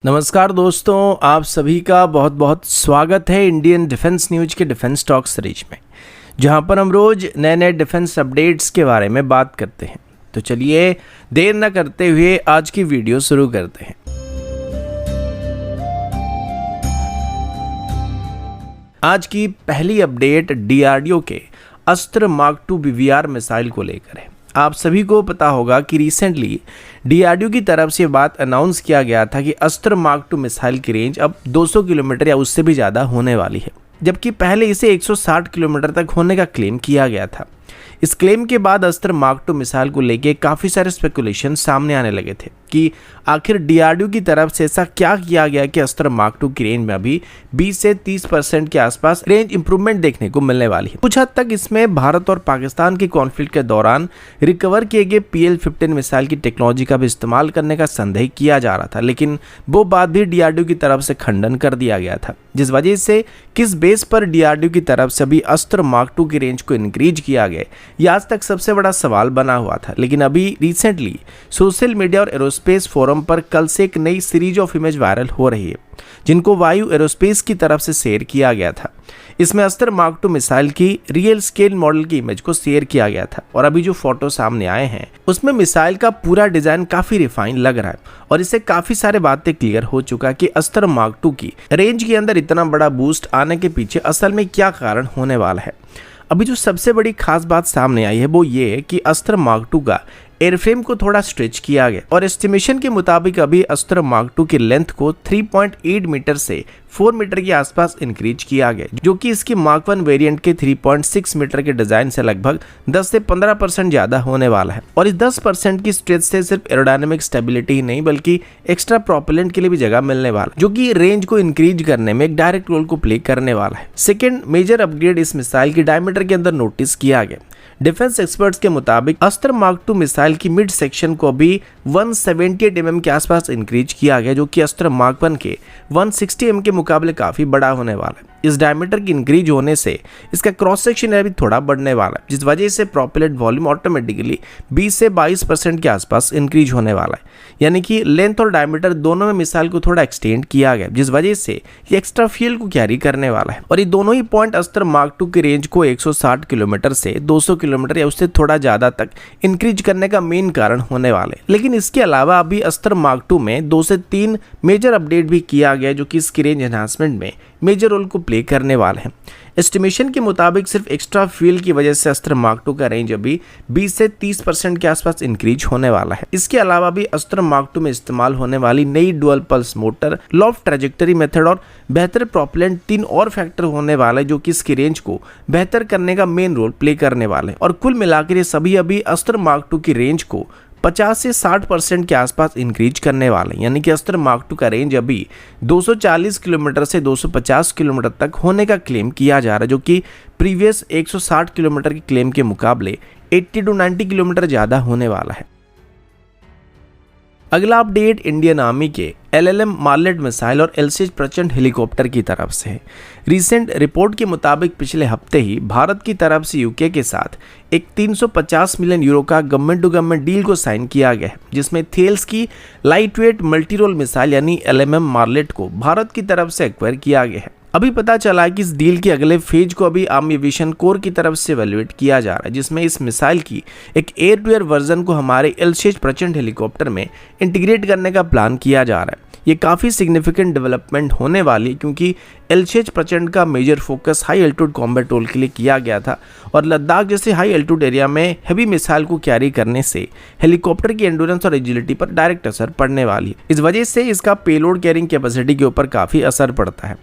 नमस्कार दोस्तों, आप सभी का बहुत बहुत स्वागत है इंडियन डिफेंस न्यूज के डिफेंस टॉक सीरीज में, जहां पर हम रोज नए नए डिफेंस अपडेट्स के बारे में बात करते हैं। तो चलिए देर न करते हुए आज की वीडियो शुरू करते हैं। आज की पहली अपडेट डीआरडीओ के अस्त्र मार्क 2 बीवीआर मिसाइल को लेकर है। आप सभी को पता होगा कि रिसेंटली डीआरडीओ की तरफ से बात अनाउंस किया गया था कि अस्त्र मार्क 2 मिसाइल की रेंज अब 200 किलोमीटर या उससे भी ज़्यादा होने वाली है, जबकि पहले इसे 160 किलोमीटर तक होने का क्लेम किया गया था। इस क्लेम के बाद अस्त्र मार्क 2 मिसाइल को लेके काफ़ी सारे स्पेकुलेशन सामने आने लगे थे कि आखिर डीआरडीओ की तरफ से ऐसा क्या किया गया कि अस्त्र मार्क 2 की रेंज में अभी 20 से 30% के आसपास रेंज इंप्रूवमेंट देखने को मिलने वाली है। कुछ हद तक इसमें भारत और पाकिस्तान के कॉन्फ्लिक्ट के दौरान रिकवर किए गए PL-15 मिसाइल की टेक्नोलॉजी का भी इस्तेमाल करने का संदेह किया जा रहा था, लेकिन वो बात भी डीआरडीओ की तरफ से खंडन कर दिया गया था, जिस वजह से किस बेस पर डीआरडीओ की तरफ से अभी अस्त्र मार्क 2 की रेंज को इंक्रीज किया गया, यह आज तक सबसे बड़ा सवाल बना हुआ था। लेकिन अभी रिसेंटली सोशल मीडिया और एरोस्पेस फोरम पर कल से एक नई सीरीज ऑफ इमेज वायरल हो रही है, जिनको वायु एरोस्पेस की तरफ से शेयर किया गया था। इसमें अस्त्र मार्क 2 मिसाइल की रियल स्केल मॉडल की इमेज को शेयर किया गया था और अभी जो फोटो सामने आए हैं उसमें मिसाइल का पूरा डिजाइन काफी रिफाइन लग रहा है और इससे काफी सारे बातें क्लियर हो चुका कि अस्त्र मार्क 2 की रेंज के अंदर इतना बड़ा बूस्ट आने के पीछे असल में क्या कारण होने वाला है। अभी जो सबसे बड़ी खास बात सामने आई है वो ये है कि अस्त्र मार्क 2 का एयरफ्रेम को थोड़ा स्ट्रेच किया गया और एस्टिमेशन के मुताबिक अभी अस्त्र मार्क 2 की लेंथ को 3.8 मीटर से 4 मीटर के आसपास इंक्रीज किया गया, जो कि इसकी मार्क 1 वेरिएंट के 3.6 मीटर के डिजाइन से लगभग 10 से 15% ज्यादा होने वाला है। और इस 10% की स्ट्रेच से सिर्फ एरोडायनेमिक स्टेबिलिटी ही नहीं बल्कि एक्स्ट्रा प्रोपेलेंट के लिए भी जगह मिलने वाला है, जो कि रेंज को इंक्रीज करने में एक डायरेक्ट रोल को प्ले करने वाला है। सेकेंड मेजर अपग्रेड इस मिसाइल की डायमीटर के अंदर नोटिस किया गया। डिफेंस एक्सपर्ट्स के मुताबिक अस्त्र मार्क 2 मिसाइल की मिड सेक्शन को भी 178 mm के आसपास इंक्रीज किया गया, जो कि अस्त्र मार्क 1 के 160 mm के मुकाबले काफी बड़ा होने वाला है। इस डायमीटर की इंक्रीज होने से इसका क्रॉस सेक्शन एरिया भी थोड़ा बढ़ने वाला है, जिस वजह से प्रोपेलेंट वॉल्यूम ऑटोमेटिकली 20 से 22% के आसपास इंक्रीज होने वाला है। यानी कि लेंथ और डायमीटर दोनों में मिसाइल को थोड़ा एक्सटेंड किया गया, जिस वजह से ये एक्स्ट्रा फ्यूल को कैरी करने वाला है। और ये दोनों ही पॉइंट अस्त्र मार्क 2 की रेंज को 160 किलोमीटर से 200 किलोमीटर या उससे थोड़ा ज्यादा तक इंक्रीज करने का मेन कारण होने वाले। लेकिन इसके अलावा अभी अस्त्र मार्क 2 में 2 से 3 मेजर अपडेट भी किया गया, जो कि इसकी रेंज एनहांसमेंट में मेजर रोल को प्ले करने वाले हैं। एस्टिमेशन के मुताबिक सिर्फ एक्स्ट्रा फ्यूल की वजह से अस्त्र मार्क 2 का रेंज अभी 20 से 30% के आसपास इंक्रीज होने वाला है। इसके अलावा भी अस्त्र मार्क 2 में इस्तेमाल होने वाली नई dual pulse motor, loft trajectory method और बेहतर प्रोपेलेंट 3 और फैक्टर होने वाले, जो कि इसकी रेंज को बेहतर करने का मेन रोल प्ले करने वाले। और कुल मिलाकर ये सभी अभी अस्त्र मार्क 2 की रेंज को 50 से 60% के आसपास इंक्रीज करने वाले। यानी कि अस्त्र मार्क 2 का रेंज अभी 240 किलोमीटर से 250 किलोमीटर तक होने का क्लेम किया जा रहा है, जो कि प्रीवियस 160 किलोमीटर के क्लेम के मुकाबले 80 to 90 किलोमीटर ज़्यादा होने वाला है। अगला अपडेट इंडियन आर्मी के LLM मार्लेट मिसाइल और LCH प्रचंड हेलीकॉप्टर की तरफ से है। रिसेंट रिपोर्ट के मुताबिक पिछले हफ्ते ही भारत की तरफ से यूके के साथ एक 350 मिलियन यूरो का गवर्नमेंट टू गवर्नमेंट डील को साइन किया गया है, जिसमें थेल्स की light weight multi role missile यानी LMM मार्लेट को भारत की तरफ से एक्वायर किया गया है। अभी पता चला है कि इस डील के अगले फेज को अभी आर्मी एविएशन कोर की तरफ से इवैल्यूएट किया जा रहा है, जिसमें इस मिसाइल की एक एयर टू एयर वर्जन को हमारे LCH प्रचंड हेलीकॉप्टर में इंटीग्रेट करने का प्लान किया जा रहा है। ये काफ़ी सिग्निफिकेंट डेवलपमेंट होने वाली है, क्योंकि LCH प्रचंड का major focus high altitude combat role के लिए किया गया था और लद्दाख जैसे हाई एल्टीट्यूड एरिया में हैवी मिसाइल को कैरी करने से हेलीकॉप्टर की एंडोरेंस और एजिलिटी पर डायरेक्ट असर पड़ने वाली है। इस वजह से इसका पेलोड कैरिंग कैपेसिटी के ऊपर काफ़ी असर पड़ता है।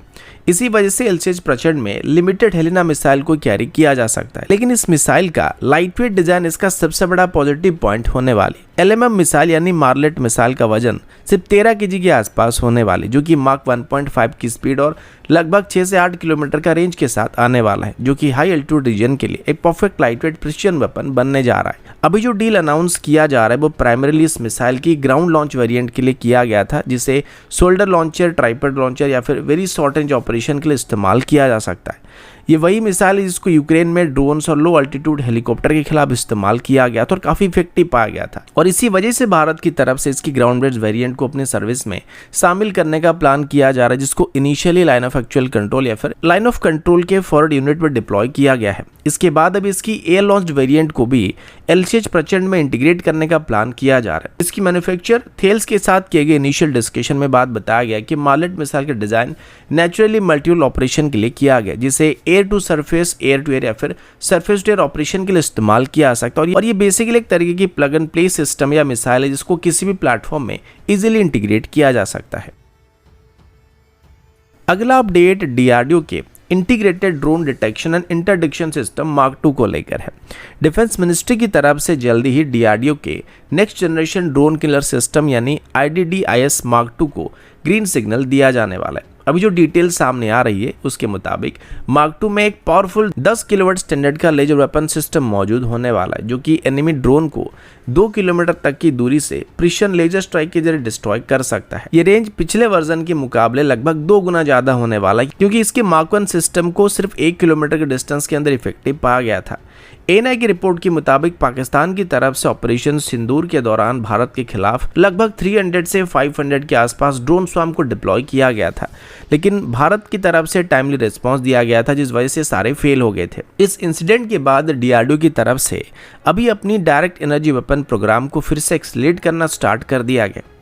इसी वजह से LCH प्रचंड में लिमिटेड हेलिना मिसाइल को कैरी किया जा सकता है। लेकिन इस मिसाइल का लाइटवेट डिजाइन इसका सबसे बड़ा पॉजिटिव पॉइंट होने वाली। LMM मिसाइल यानी मार्लेट मिसाइल का वजन सिर्फ 13 kg के आसपास होने वाली, जो कि मार्क 1.5 की स्पीड और लगभग 6 से 8 किलोमीटर का रेंज के साथ आने वाला है, जो कि हाई एल्टीट्यूड रीजन के लिए एक परफेक्ट लाइटवेट प्रिसिजन वेपन बनने जा रहा है। अभी जो डील अनाउंस किया जा रहा है वो प्राइमरीली इस मिसाइल की ग्राउंड लॉन्च वेरिएंट के लिए किया गया था, जिसे शोल्डर लॉन्चर, ट्राइपॉड लॉन्चर या फिर वेरी शॉर्ट रेंज ऑपरेशन के लिए इस्तेमाल किया जा सकता है। ये वही मिसाइल है जिसको यूक्रेन में ड्रोन्स और लो अल्टीट्यूड हेलीकॉप्टर के खिलाफ इस्तेमाल किया गया था और काफी इफेक्टिव पाया गया था। और इसी वजह से भारत की तरफ से इसकी ग्राउंड बेस्ड वेरिएंट को अपने सर्विस में शामिल करने का प्लान किया जा रहा है, जिसको initially line of actual control या फिर लाइन ऑफ कंट्रोल के फॉरवर्ड यूनिट पर डिप्लॉय किया गया है। इसके बाद अब इसकी एयर लॉन्च्ड वेरिएंट को भी LCH प्रचंड में इंटीग्रेट करने का प्लान किया जा रहा है। इसकी मैन्युफैक्चर थेल्स के साथ किए गए इनिशियल डिस्कशन में बात बताया गया कि मार्लेट मिसाइल का डिजाइन नेचुरली मल्टीपल ऑपरेशन के लिए किया गया, जिसे air to surface, air to air या फिर सरफेस टू एयर ऑपरेशन के लिए इस्तेमाल किया जा सकता है। और ये बेसिकली एक तरीके की प्लग एंड प्ले सिस्टम या मिसाइल है जिसको किसी भी प्लेटफॉर्म में इजीली इंटीग्रेट किया जा सकता है। अगला अपडेट DRDO के integrated drone detection and interdiction system mark 2 को लेकर है। डिफेंस मिनिस्ट्री की तरफ से जल्दी ही DRDO के next generation drone killer system यानी IDDIS मार्क 2 को ग्रीन सिग्नल दिया जाने वाला है। अभी जो डिटेल सामने आ रही है उसके मुताबिक मार्क 2 में एक पावरफुल 10 किलोवाट स्टैंडर्ड का लेजर वेपन सिस्टम मौजूद होने वाला है, जो कि एनिमी ड्रोन को 2 किलोमीटर तक की दूरी से प्रिसिशन लेजर स्ट्राइक के जरिए डिस्ट्रॉय कर सकता है। ये रेंज पिछले वर्जन के मुकाबले लगभग 2 गुना ज्यादा होने वाला है, क्योंकि इसके मार्क 1 सिस्टम को सिर्फ 1 किलोमीटर के डिस्टेंस के अंदर इफेक्टिव पाया गया था। ANI की रिपोर्ट के मुताबिक पाकिस्तान की तरफ से ऑपरेशन सिंदूर के दौरान भारत के खिलाफ लगभग 300 से 500 के आसपास ड्रोन स्वार्म को डिप्लॉय किया गया था, लेकिन भारत की तरफ से टाइमली रिस्पांस दिया गया था, जिस वजह से सारे फेल हो गए थे। इस इंसिडेंट के बाद DRDO की तरफ से अभी अपनी डायरेक्ट एनर्जी वेपन प्रोग्राम को फिर से एक्सलेट करना स्टार्ट कर दिया गया।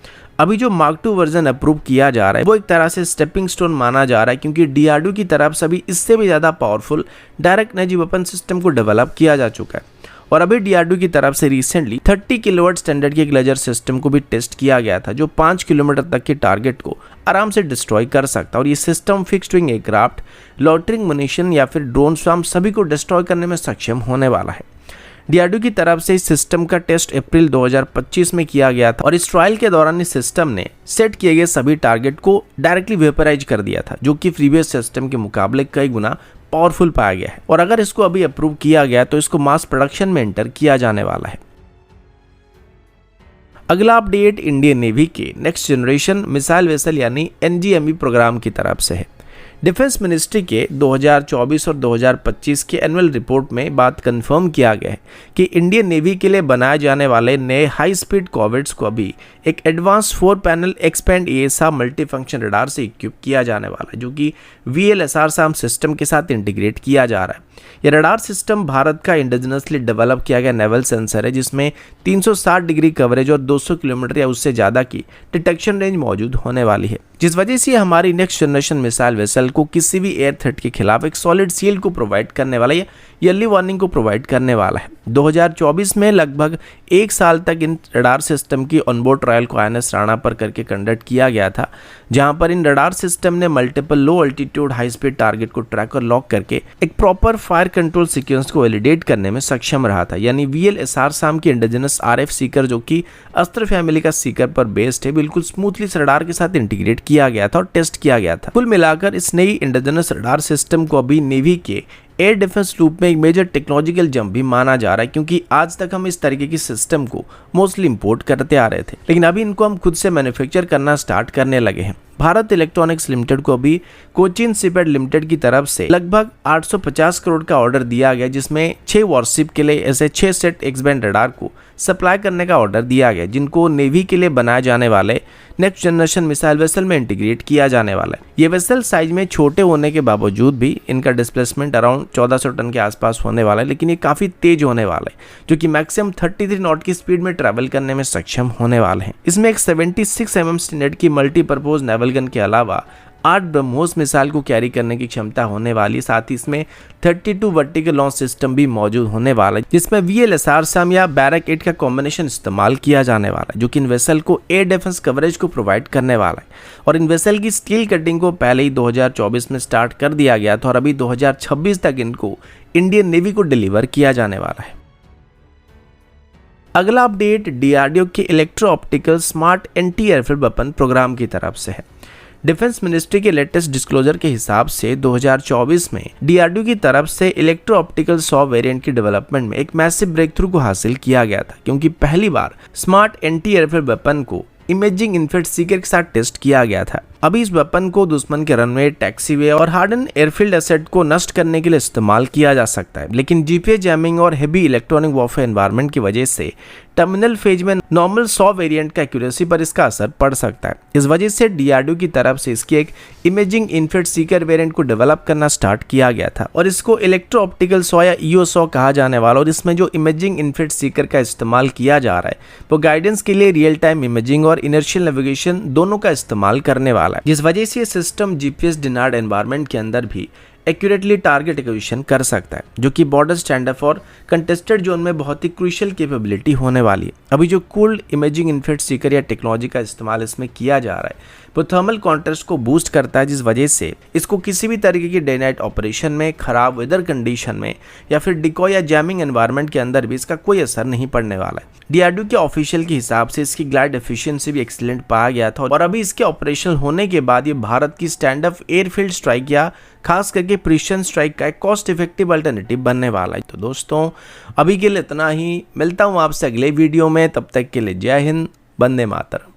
अभी जो मार्क 2 वर्जन अप्रूव किया जा रहा है वो एक तरह से स्टेपिंग स्टोन माना जा रहा है, क्योंकि DRDO की तरफ से अभी इससे भी ज़्यादा powerful direct energy weapon system को डेवलप किया जा चुका है। और अभी DRDO की तरफ से रिसेंटली 30 किलोवाट स्टैंडर्ड के एक लेजर सिस्टम को भी टेस्ट किया गया था, जो 5 किलोमीटर तक के टारगेट को आराम से डिस्ट्रॉय कर सकता है। और ये system fixed wing aircraft, lautering munition या फिर ड्रोन स्वार्म सभी को डिस्ट्रॉय करने में सक्षम होने वाला है। DRDO की तरफ से इस सिस्टम का टेस्ट अप्रैल 2025 में किया गया था और इस ट्रायल के दौरान इस सिस्टम ने सेट किए गए सभी टारगेट को डायरेक्टली वेपराइज कर दिया था, जो कि प्रीवियस सिस्टम के मुकाबले कई गुना पावरफुल पाया गया है। और अगर इसको अभी अप्रूव किया गया तो इसको मास प्रोडक्शन में एंटर किया जाने वाला है। अगला अपडेट इंडियन नेवी के नेक्स्ट जनरेशन मिसाइल वेसल यानी NGME प्रोग्राम की तरफ से है। डिफेंस मिनिस्ट्री के 2024 और 2025 के एनुअल रिपोर्ट में बात कंफर्म किया गया है कि इंडियन नेवी के लिए बनाए जाने वाले नए हाई स्पीड कॉर्वेट्स को अभी एक advance 4 panel expand ESA multi function radar से इक्विप किया जाने वाला है, जो कि VLSR सिस्टम के साथ इंटीग्रेट किया जा रहा है। यह रडार सिस्टम भारत का इंडिजिनसली डेवलप किया गया नेवल सेंसर है, जिसमें 360 डिग्री कवरेज और 200 किलोमीटर या उससे ज़्यादा की डिटेक्शन रेंज मौजूद होने वाली है, जिस वजह से हमारी नेक्स्ट जनरेशन मिसाइल वेसल को किसी भी एयर थ्रेट के खिलाफ एक सॉलिड सील को प्रोवाइड करने वाला है, अर्ली वार्निंग को प्रोवाइड करने वाला है। 2024 में लगभग 1 साल तक इन रडार सिस्टम की ऑनबोर्ड ट्रायल को INS राणा पर करके कंडक्ट किया गया था, जहां पर इन रडार सिस्टम ने मल्टीपल लो अल्टीट्यूड हाई स्पीड टारगेट को ट्रैक और लॉक करके एक प्रॉपर फायर कंट्रोल सीक्वेंस को वैलिडेट करने में सक्षम रहा था। यानी VLSR के इंडिजिनस RF सीकर, जो कि अस्त्र फैमिली का सीकर पर बेस्ड है, बिल्कुल स्मूथली इस रडार के साथ इंटीग्रेट किया गया था और टेस्ट किया गया था। कुल मिलाकर इस नई इंडिजिनस रडार सिस्टम को अभी नेवी के एयर डिफेंस लूप में एक मेजर टेक्नोलॉजिकल जंप भी माना जा रहा है, क्योंकि आज तक हम इस तरीके की सिस्टम को मोस्टली इंपोर्ट करते आ रहे थे, लेकिन अभी इनको हम खुद से मैन्युफैक्चर करना स्टार्ट करने लगे हैं। भारत इलेक्ट्रॉनिक्स लिमिटेड को अभी कोचिन शिपयार्ड लिमिटेड की तरफ से लगभग 850 करोड़ का ऑर्डर दिया गया, जिसमें 6 वॉरशिप के लिए ऐसे 6 सेट एक्सबैंड रडार को सप्लाई करने का ऑर्डर दिया गया, जिनको नेवी के लिए बनाए जाने वाले नेक्स्ट जनरेशन मिसाइल वेसल में इंटीग्रेट किया जाने वाला है। ये वेसल साइज में छोटे होने के बावजूद भी इनका डिस्प्लेसमेंट अराउंड 1400 टन के आसपास होने वाला है, लेकिन ये काफी तेज होने वाला है, जो कि मैक्सिमम 33 नॉट की स्पीड में ट्रैवल करने में सक्षम होने वाले हैं। इसमें एक 76 mm स्टैंडर्ड की मल्टीपर्पज नेवल गन के अलावा 8 ब्रह्मोस मिसाइल को कैरी करने की क्षमता होने वाली, साथ ही इसमें 32 वर्टिकल लॉन्च सिस्टम भी मौजूद होने वाला है, जिसमें VLSR या बैरक 8 का कॉम्बिनेशन इस्तेमाल किया जाने वाला है, जो कि इन वेसल को एयर डिफेंस कवरेज को प्रोवाइड करने वाला है। और इन वेसल की स्टील कटिंग को पहले ही 2024 में स्टार्ट कर दिया गया था और अभी 2026 तक इनको इंडियन नेवी को डिलीवर किया जाने वाला है। अगला अपडेट DRDO के electro optical smart anti airfield weapon programme की तरफ से है। डिफेंस मिनिस्ट्री के लेटेस्ट डिस्क्लोजर के हिसाब से 2024 में DRDO की तरफ से इलेक्ट्रो ऑप्टिकल 100 वेरिएंट की डेवलपमेंट में एक मैसिव ब्रेक थ्रू को हासिल किया गया था, क्योंकि पहली बार स्मार्ट एंटी एयरफील्ड वेपन को इमेजिंग इन्फेक्ट सीकर के साथ टेस्ट किया गया था। अभी इस वेपन को दुश्मन के रनवे, टैक्सीवे और हार्डन एयरफील्ड एसेट को नष्ट करने के लिए इस्तेमाल किया जा सकता है, लेकिन जीपीएस जैमिंग और हेवी इलेक्ट्रॉनिक वॉरफेयर एनवायरनमेंट की वजह से टर्मिनल फेज में नॉर्मल 100 वेरिएंट का एक्यूरेसी पर इसका असर पड़ सकता है। इस वजह से डीआरडीओ की तरफ से इसकी एक इमेजिंग इन्फेक्ट सीकर वेरिएंट को डेवलप करना स्टार्ट किया गया था और इसको इलेक्ट्रो ऑप्टिकल 100 या EO100 कहा जाने वाला। और इसमें जो इमेजिंग इन्फेक्ट सीकर का इस्तेमाल किया जा रहा है वो गाइडेंस के लिए रियल टाइम इमेजिंग और इनर्शियल नेविगेशन दोनों का इस्तेमाल करने वाला है, जिस वजह से सिस्टम जीपीएस डिनार्ड एनवायरनमेंट के अंदर भी एक्यूरेटली टारगेट एक्विजिशन कर सकता है, जो कि बॉर्डर स्टैंड अप और कंटेस्टेड जोन में बहुत ही क्रूशियल कैपेबिलिटी होने वाली है। अभी जो कूल्ड इमेजिंग इन्फेक्ट सीकर या टेक्नोलॉजी का इस्तेमाल इसमें किया जा रहा है वो थर्मल कॉन्ट्रास्ट को बूस्ट करता है, जिस वजह से इसको किसी भी तरीके की डे नाइट ऑपरेशन में, खराब वेदर कंडीशन में या फिर डिकॉय या जैमिंग एनवायरनमेंट के अंदर भी इसका कोई असर नहीं पड़ने वाला है। डीआरडीओ के ऑफिशियल के हिसाब से इसकी ग्लाइड एफिशिएंसी भी एक्सीलेंट पाया गया था और अभी इसके ऑपरेशनल होने के बाद ये भारत की स्टैंड अप एयरफील्ड स्ट्राइक या खास करके प्रिसिशन स्ट्राइक का एक कॉस्ट इफेक्टिव अल्टरनेटिव बनने वाला है। तो दोस्तों अभी के लिए इतना ही, मिलता हूँ आपसे अगले वीडियो में, तब तक के लिए जय हिंद, वंदे मातरम।